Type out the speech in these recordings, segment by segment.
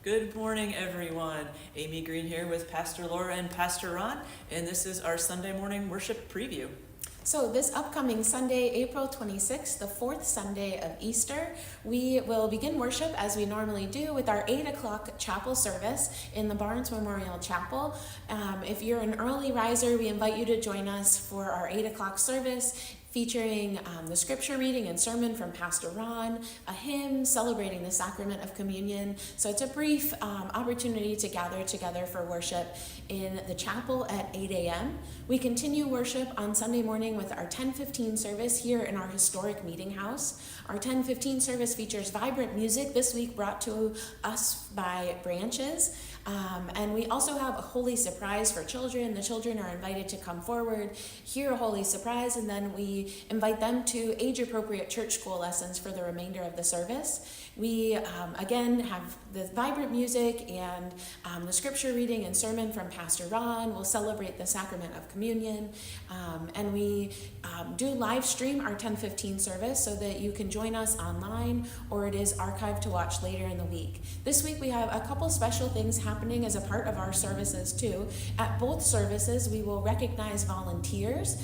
Good morning, everyone. Amy Green here with Pastor Laura and Pastor Ron, and this is our Sunday morning worship preview. So this upcoming Sunday, April 26th, the fourth Sunday of Easter, we will begin worship as we normally do with our 8 o'clock chapel service in the Barnes Memorial Chapel. If you're an early riser, we invite you to join us for our 8 o'clock service, featuring the scripture reading and sermon from Pastor Ron, a hymn celebrating the sacrament of communion. So it's a brief opportunity to gather together for worship in the chapel at 8 a.m. We continue worship on Sunday morning with our 10:15 service here in our historic meeting house. Our 10:15 service features vibrant music, this week brought to us by Branches. And we also have a holy surprise for children. The children are invited to come forward, hear a holy surprise, and then we invite them to age-appropriate church school lessons for the remainder of the service. We, again, have the vibrant music and the scripture reading and sermon from Pastor Ron. We'll celebrate the sacrament of communion. And we do live stream our 10:15 service so that you can join us online, or it is archived to watch later in the week. This week we have a couple special things happening as a part of our services too. At both services we will recognize volunteers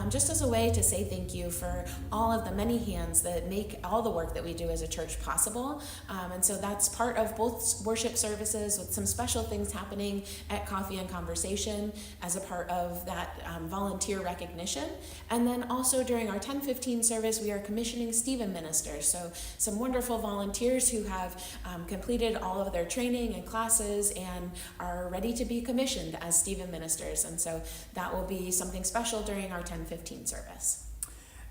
just as a way to say thank you for all of the many hands that make all the work that we do as a church possible. And so that's part of both worship services, with some special things happening at Coffee and Conversation as a part of that volunteer recognition. And then also during our 10:15 service, we are commissioning Stephen ministers. So some wonderful volunteers who have completed all of their training and classes and are ready to be commissioned as Stephen ministers. And so that will be something special during our 10:15 service.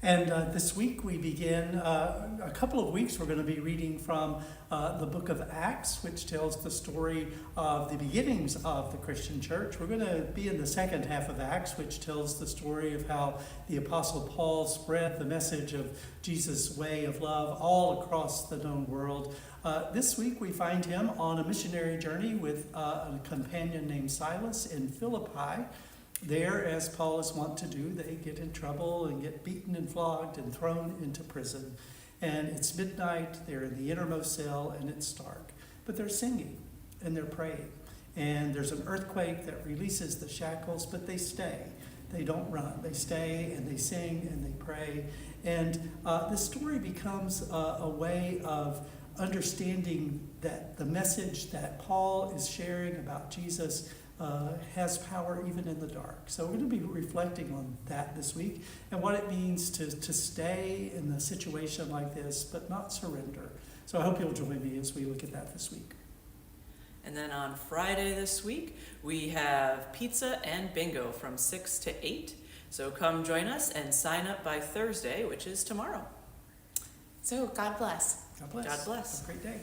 And this week we begin, a couple of weeks we're going to be reading from the book of Acts, which tells the story of the beginnings of the Christian church. We're going to be in the second half of Acts, which tells the story of how the Apostle Paul spread the message of Jesus' way of love all across the known world. This week we find him on a missionary journey with a companion named Silas in Philippi. There, as Paul is wont to do, they get in trouble and get beaten and flogged and thrown into prison. And it's midnight, they're in the innermost cell, and it's dark. But they're singing and they're praying. And there's an earthquake that releases the shackles, but they stay. They don't run. They stay and they sing and they pray. And the story becomes a way of understanding that the message that Paul is sharing about Jesus has power even in the dark. So we're going to be reflecting on that this week and what it means to stay in a situation like this but not surrender. So I hope you'll join me as we look at that this week. And then on Friday this week, we have pizza and bingo from 6 to 8. So come join us and sign up by Thursday, which is tomorrow. So God bless. God bless. God bless. Have a great day.